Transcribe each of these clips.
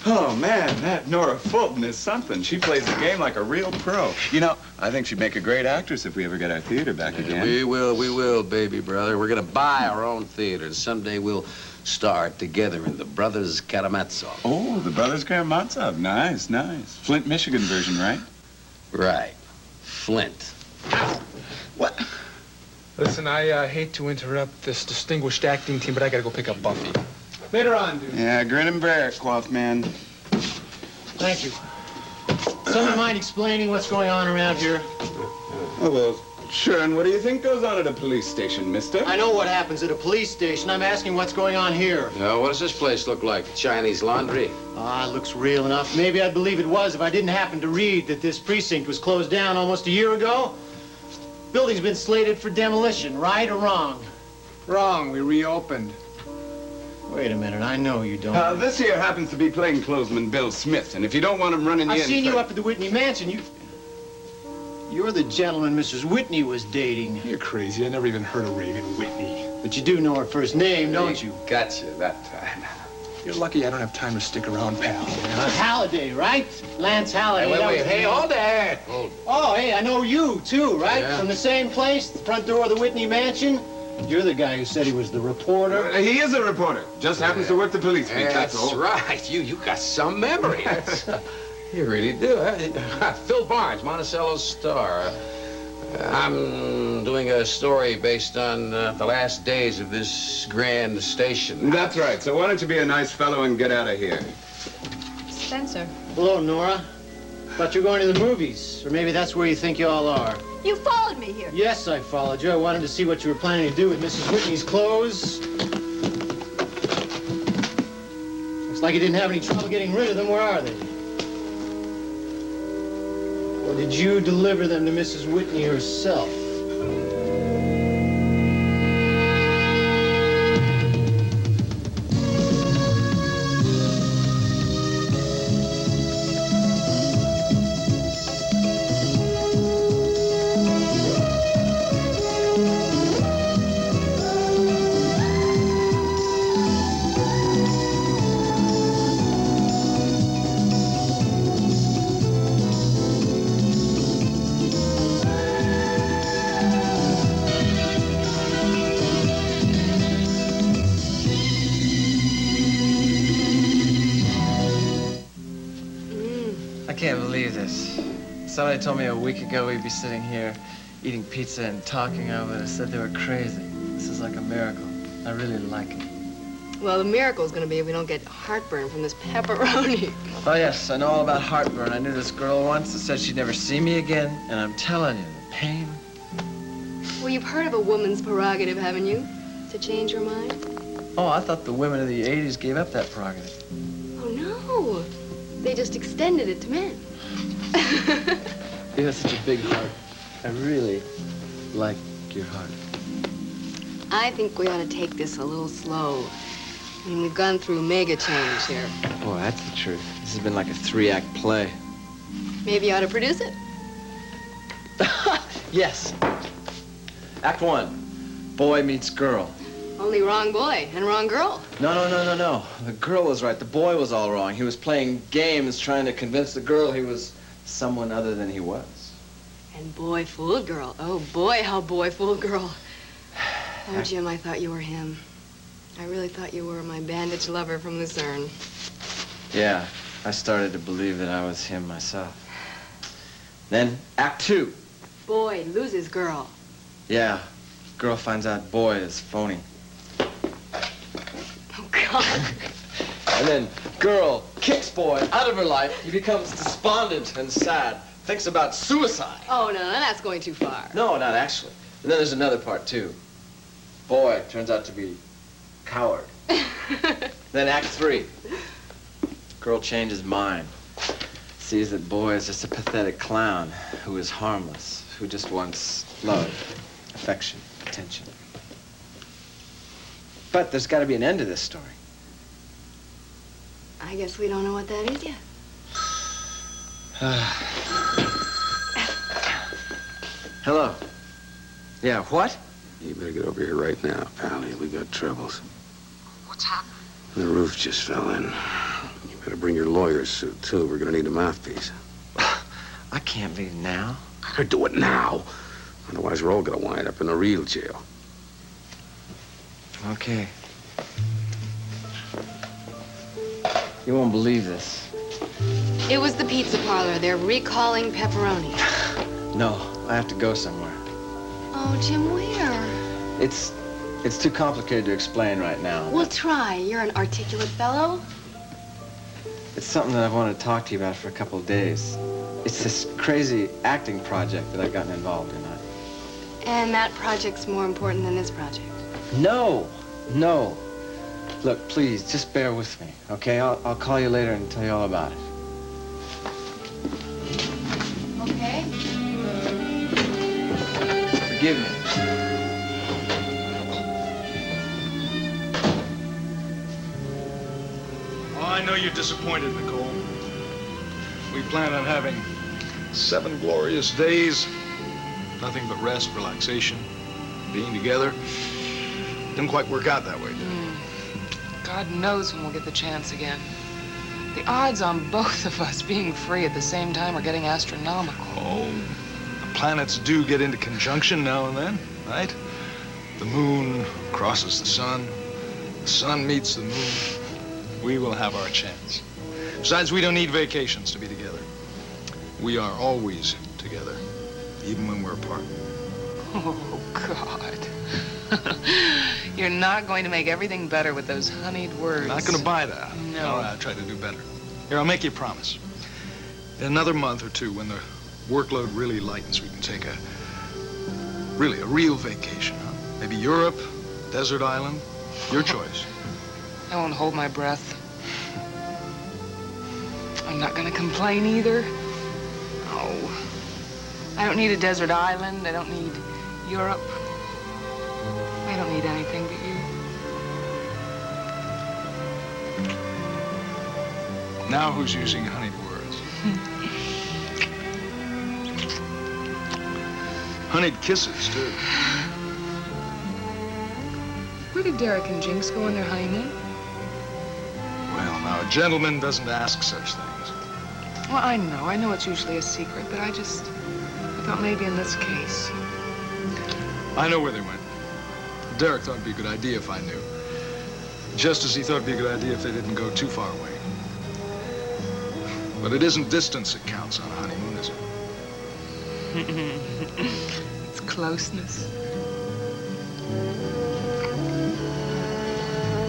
Oh, man, that Nora Fulton is something. She plays the game like a real pro. You know, I think she'd make a great actress if we ever get our theater back again. We will, baby brother. We're gonna buy our own theater, and someday we'll star together in the Brothers Karamazov. Oh, the Brothers Karamazov. Nice, nice. Flint, Michigan version, right? Right. Flint. Ow. What? Listen, I hate to interrupt this distinguished acting team, but I gotta go pick up Buffy. Later on, dude. Yeah, grin and bear it, Quoth Man. Thank you. Someone mind explaining what's going on around here? Oh, well, sure. And what do you think goes on at a police station, mister? I know what happens at a police station. I'm asking what's going on here. Now, what does this place look like? Chinese laundry? Ah, it looks real enough. Maybe I'd believe it was if I didn't happen to read that this precinct was closed down almost a year ago. Building's been slated for demolition, right or wrong? Wrong, we reopened. Wait a minute, I know you don't. This here happens to be plainclothesman Bill Smith, and if you don't want him running I've in... seen you up at the Whitney Mansion. You're the gentleman Mrs. Whitney was dating. You're crazy. I never even heard of Reagan Whitney. But you do know her first name, don't you? Gotcha that time. You're lucky I don't have time to stick around, pal. Halliday, right? Lance Halliday. Wait. Hey, hold it. Hold. Oh, hey, I know you, too, right? Yeah. From the same place, the front door of the Whitney Mansion. You're the guy who said he was the reporter. He is a reporter. Just happens to work the police beat, that's all. That's right. You got some memory. You really do. Phil Barnes, Monticello's Star. I'm doing a story based on the last days of this grand station. That's right. So why don't you be a nice fellow and get out of here? Spencer. Hello, Nora. Thought you were going to the movies. Or maybe that's where you think you all are. You followed me here. Yes, I followed you. I wanted to see what you were planning to do with Mrs. Whitney's clothes. Looks like you didn't have any trouble getting rid of them. Where are they? Or did you deliver them to Mrs. Whitney herself? Somebody told me a week ago we'd be sitting here eating pizza and talking over it. I said they were crazy. This is like a miracle. I really like it. Well, the miracle's gonna be if we don't get heartburn from this pepperoni. Oh, yes, I know all about heartburn. I knew this girl once that said she'd never see me again, and I'm telling you, the pain. Well, you've heard of a woman's prerogative, haven't you? To change her mind? Oh, I thought the women of the 80s gave up that prerogative. Oh, no. They just extended it to men. You have such a big heart. I really like your heart. I think we ought to take this a little slow. I mean, we've gone through mega change here. Boy, that's the truth. This has been like a 3-act play. Maybe you ought to produce it. Yes. Act 1. Boy meets girl. Only wrong boy and wrong girl. No. The girl was right. The boy was all wrong. He was playing games trying to convince the girl he was someone other than he was. And boy fooled girl. Oh, boy, how boy fooled girl. Oh, Jim, I thought you were him. I really thought you were my bandage lover from Lucerne. Yeah, I started to believe that I was him myself. Then, Act 2. Boy loses girl. Yeah, girl finds out boy is phony. Oh, God. And then girl kicks boy out of her life. He becomes despondent and sad. Thinks about suicide. Oh, no, that's going too far. No, not actually. And then there's another part, too. Boy turns out to be coward. Then Act 3. Girl changes mind. Sees that boy is just a pathetic clown who is harmless, who just wants love, affection, attention. But there's got to be an end to this story. I guess we don't know what that is yet. Hello. Yeah, what? You better get over here right now, Pally. We got troubles. What's happened? The roof just fell in. You better bring your lawyer's suit, too. We're gonna need a mouthpiece. I can't leave now. I do it now. Otherwise, we're all gonna wind up in a real jail. Okay. You won't believe this. It was the pizza parlor. They're recalling pepperoni. No, I have to go somewhere. Oh, Jim, where? It's too complicated to explain right now. Well, try. You're an articulate fellow. It's something that I've wanted to talk to you about for a couple of days. It's this crazy acting project that I've gotten involved in. And that project's more important than this project. No. Look, please, just bear with me, okay? I'll call you later and tell you all about it. Okay. Forgive me. Oh, I know you're disappointed, Nicole. We plan on having 7 glorious days. Nothing but rest, relaxation, being together. Didn't quite work out that way, did it? God knows when we'll get the chance again. The odds on both of us being free at the same time are getting astronomical. Oh, the planets do get into conjunction now and then, right? The moon crosses the sun meets the moon. We will have our chance. Besides, we don't need vacations to be together. We are always together, even when we're apart. Oh, God. You're not going to make everything better with those honeyed words. Not going to buy that. No. All right, I'll try to do better. Here, I'll make you a promise. In another month or two, when the workload really lightens, we can take a real vacation, huh? Maybe Europe, desert island, your choice. I won't hold my breath. I'm not going to complain either. No. I don't need a desert island. I don't need Europe. I don't need anything but you. Now who's using honeyed words? Honeyed kisses, too. Where did Derek and Jinx go on their honeymoon? Well, now, a gentleman doesn't ask such things. Well, I know it's usually a secret, but I thought maybe in this case. I know where they went. Derek thought it'd be a good idea if I knew. Just as he thought it'd be a good idea if they didn't go too far away. But it isn't distance that counts on a honeymoon, is it? It's closeness.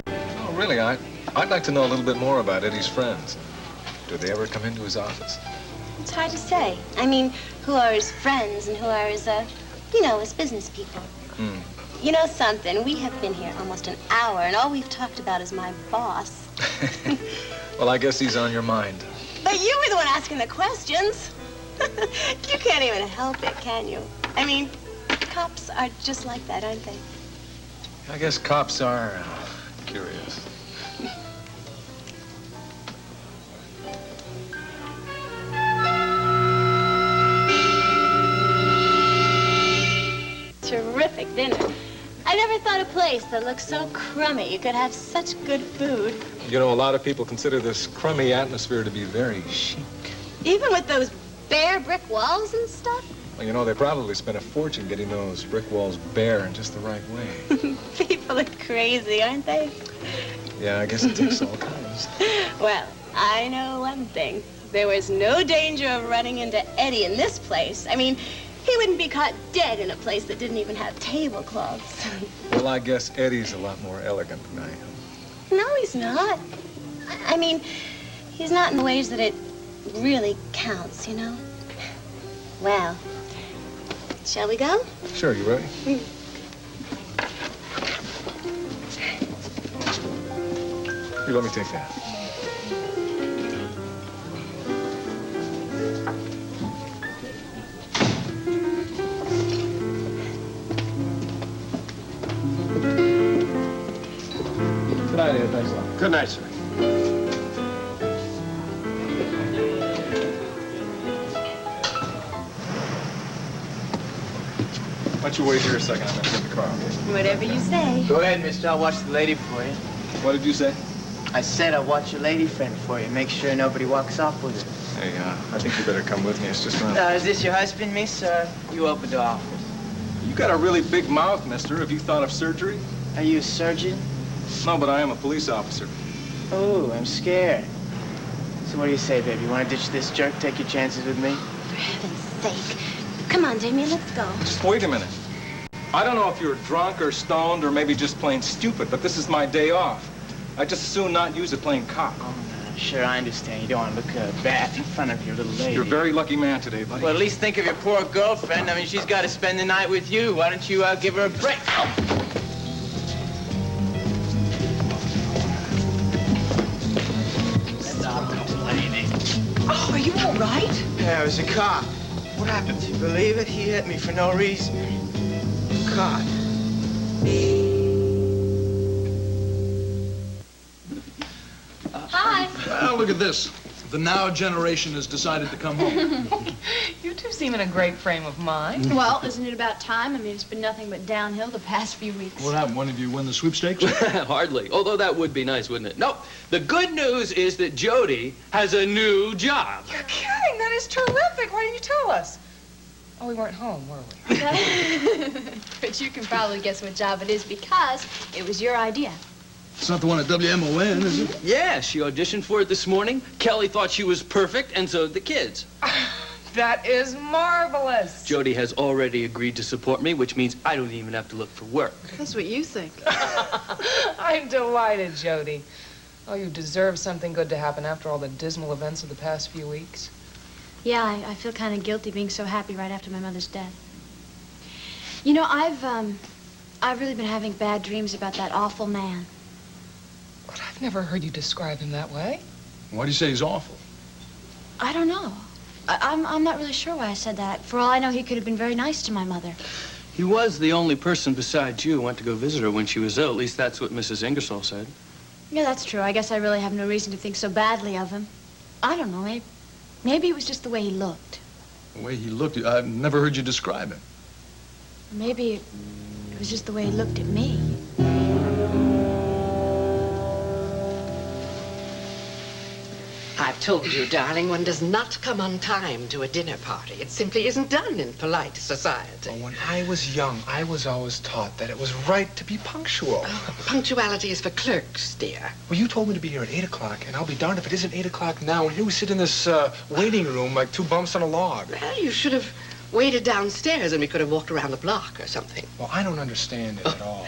Oh, really? I'd like to know a little bit more about Eddie's friends. Do they ever come into his office? It's hard to say. I mean, who are his friends and who are his, his business people. You know something? We have been here almost an hour, and all we've talked about is my boss. Well, I guess he's on your mind. But you were the one asking the questions. You can't even help it, can you? I mean, cops are just like that, aren't they? I guess cops are curious. Terrific dinner. I never thought a place that looked so crummy you could have such good food. You know, a lot of people consider this crummy atmosphere to be very chic. Even with those bare brick walls and stuff? Well, you know, they probably spent a fortune getting those brick walls bare in just the right way. People are crazy, aren't they? Yeah, I guess it takes all kinds. Well, I know one thing. There was no danger of running into Eddie in this place. I mean, he wouldn't be caught dead in a place that didn't even have tablecloths. Well, I guess Eddie's a lot more elegant than I am. No, he's not. I mean, he's not in the ways that it really counts, you know? Well, shall we go? Sure, you ready? Here, let me take that. Good night, Ed. Thanks a lot. Good night, sir. Why don't you wait here a second? I'm gonna get the car, okay? Whatever you say. Go ahead, mister. I'll watch the lady for you. What did you say? I said I'll watch your lady friend for you. Make sure nobody walks off with her. Hey, I think you better come with me. It's just around. Is this your husband, miss, or you opened the office? You got a really big mouth, mister. Have you thought of surgery? Are you a surgeon? No, but I am a police officer. Oh, I'm scared. So what do you say, baby? You want to ditch this jerk, take your chances with me? For heaven's sake. Come on, Damien, let's go. Just wait a minute. I don't know if you're drunk or stoned or maybe just plain stupid, but this is my day off. I'd just as soon not use it playing cop. Oh, no, sure, I understand. You don't want to look bad in front of your little lady. You're a very lucky man today, buddy. Well, at least think of your poor girlfriend. I mean, she's got to spend the night with you. Why don't you give her a break? Stop complaining. Oh, are you all right? Yeah, it was a cop. What happened? Do you believe it? He hit me for no reason. God. Hi. Well, look at this. The now generation has decided to come home. You two seem in a great frame of mind. Well, isn't it about time? I mean, it's been nothing but downhill the past few weeks. What happened? One of you win the sweepstakes? Hardly. Although that would be nice, wouldn't it? Nope. The good news is that Jody has a new job. You're kidding. That is terrific. Why didn't you tell us? Oh, we weren't home, were we? But you can probably guess what job it is because it was your idea. It's not the one at WMON, is it? Yeah, she auditioned for it this morning. Kelly thought she was perfect, and so did the kids. That is marvelous. Jody has already agreed to support me, which means I don't even have to look for work. That's what you think. I'm delighted, Jody. Oh, you deserve something good to happen after all the dismal events of the past few weeks. Yeah, I feel kind of guilty being so happy right after my mother's death. You know, I've really been having bad dreams about that awful man. But I've never heard you describe him that way. Why do you say he's awful? I don't know. I'm not really sure why I said that. For all I know, he could have been very nice to my mother. He was the only person besides you who went to go visit her when she was ill. At least that's what Mrs. Ingersoll said. Yeah, that's true. I guess I really have no reason to think so badly of him. I don't know. Maybe it was just the way he looked. The way he looked, I've never heard you describe him. Maybe it was just the way he looked at me. I've told you, darling, one does not come on time to a dinner party. It simply isn't done in polite society. Well, when I was young, I was always taught that it was right to be punctual. Oh, punctuality is for clerks, dear. Well, you told me to be here at 8 o'clock, and I'll be darned if it isn't 8 o'clock now. And here we sit in this waiting room like two bumps on a log. Well, you should have waited downstairs and we could have walked around the block or something. Well, I don't understand it at all.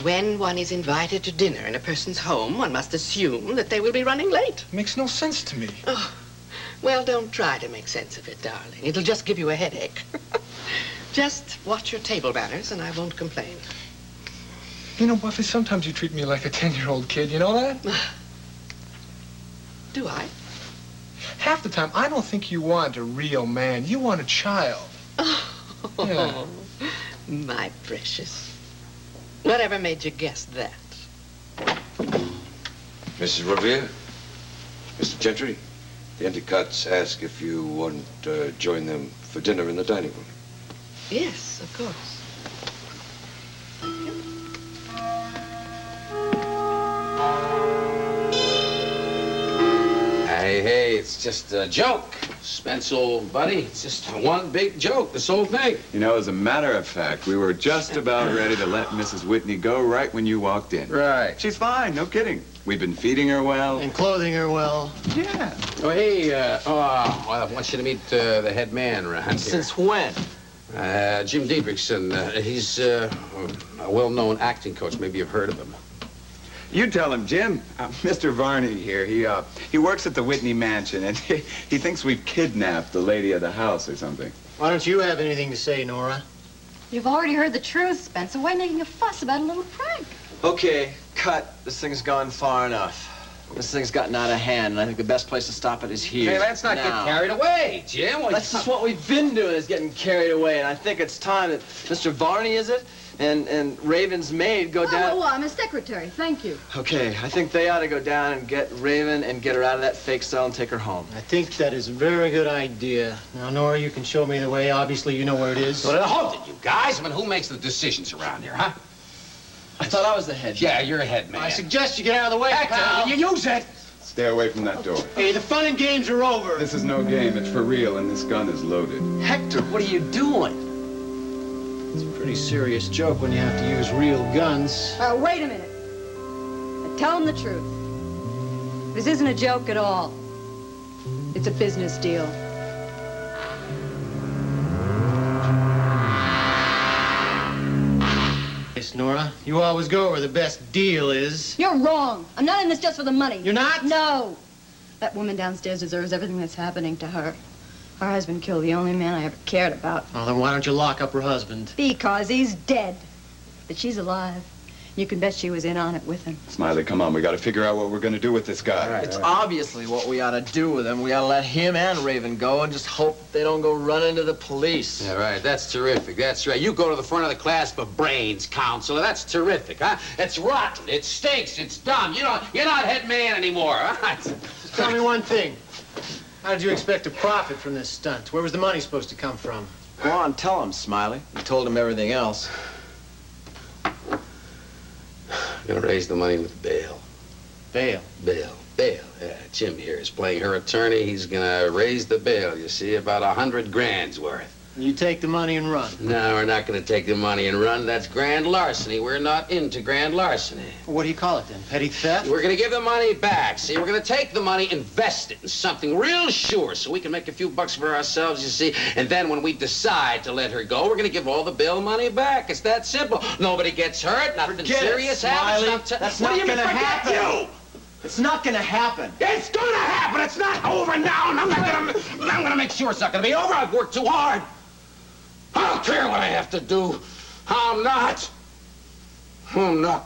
When one is invited to dinner in a person's home, one must assume that they will be running late. It makes no sense to me. Oh, well, don't try to make sense of it, darling. It'll just give you a headache. Just watch your table manners and I won't complain. You know, Buffy, sometimes you treat me like a 10-year-old kid. You know that? Do I? Half the time, I don't think you want a real man. You want a child. Oh, yeah. My precious. Whatever made you guess that? Mrs. Revere, Mr. Gentry, the Endicott's ask if you want to join them for dinner in the dining room. Yes, of course. Hey, it's just a joke. Spence, old buddy, it's just one big joke, this whole thing. You know, as a matter of fact, we were just about ready to let Mrs. Whitney go right when you walked in. Right. She's fine, no kidding. We've been feeding her well. And clothing her well. Yeah. Oh, hey, well, I want you to meet the head man around here. Since when? Jim Diedrichson. He's a well-known acting coach. Maybe you've heard of him. You tell him, Jim. Mr. Varney here, he works at the Whitney Mansion, and he thinks we've kidnapped the lady of the house or something. Why don't you have anything to say, Nora? You've already heard the truth, Spencer. Why making a fuss about a little prank? Okay, cut. This thing's gone far enough. This thing's gotten out of hand, and I think the best place to stop it is here. Hey, let's not get carried away, Jim. That's just what we've been doing, is getting carried away, and I think it's time that Mr. Varney, is it? And Raven's maid go down. Oh, I'm a secretary. Thank you. Okay, I think they ought to go down and get Raven and get her out of that fake cell and take her home. I think that is a very good idea. Now, Nora, you can show me the way. Obviously, you know where it is. Well, hold it, you guys. I mean, who makes the decisions around here, huh? I thought I was the head. Yeah, you're a head man. I suggest you get out of the way, Hector, pal. you use it. Stay away from that door. Hey, the fun and games are over. This is no game. It's for real, and this gun is loaded. Hector, what are you doing? It's a pretty serious joke when you have to use real guns. Wait a minute. Tell him the truth. This isn't a joke at all. It's a business deal. Yes, Nora, you always go where the best deal is. You're wrong. I'm not in this just for the money. You're not? No. That woman downstairs deserves everything that's happening to her. Her husband killed the only man I ever cared about. Well, then why don't you lock up her husband? Because he's dead. But she's alive. You can bet she was in on it with him. Smiley, come on. We got to figure out what we're going to do with this guy. It's obviously what we ought to do with him. We ought to let him and Raven go and just hope they don't go run into the police. Yeah, right. That's terrific. That's right. You go to the front of the class for brains, counselor. That's terrific, huh? It's rotten. It stinks. It's dumb. You're not head man anymore, huh? Just tell me one thing. How did you expect to profit from this stunt? Where was the money supposed to come from? Go on, tell him, Smiley. You told him everything else. I'm gonna raise the money with bail. Bail? Bail. Yeah, Jim here is playing her attorney. He's gonna raise the bail, you see, about 100 grand's worth. You take the money and run. No, we're not gonna take the money and run. That's grand larceny. We're not into grand larceny. What do you call it then? Petty theft? We're gonna give the money back. See, we're gonna take the money, invest it in something real sure so we can make a few bucks for ourselves, you see. And then when we decide to let her go, we're gonna give all the bail money back. It's that simple. Nobody gets hurt, nothing serious happens. That's not gonna happen. You? It's not gonna happen. It's gonna happen. It's not over now, and I'm gonna make sure it's not gonna be over. I've worked too hard. I don't care what I have to do. I'm not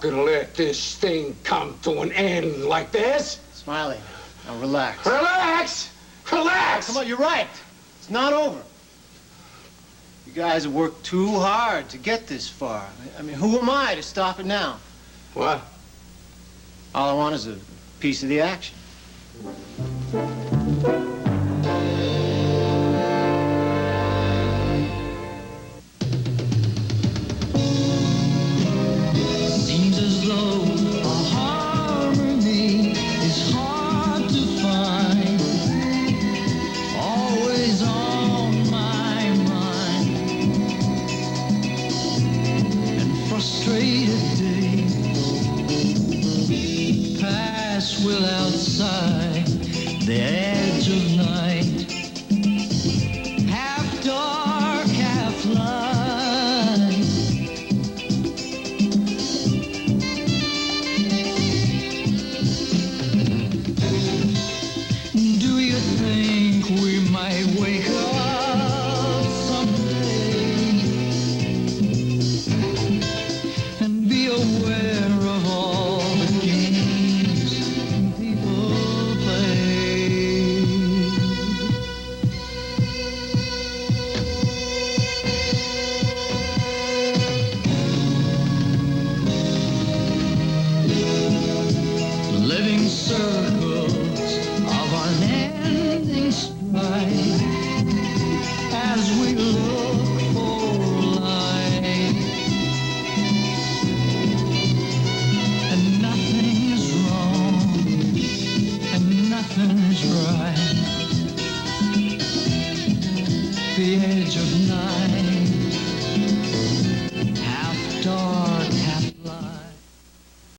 gonna let this thing come to an end like this. Smiley, now relax. Relax! Relax! Come on, you're right. It's not over. You guys have worked too hard to get this far. I mean, who am I to stop it now? What? All I want is a piece of the action. Will outside the edge of night, half dark, half light. Do you think we might wake up someday and be aware of all the games people play? Living circles of unending strife.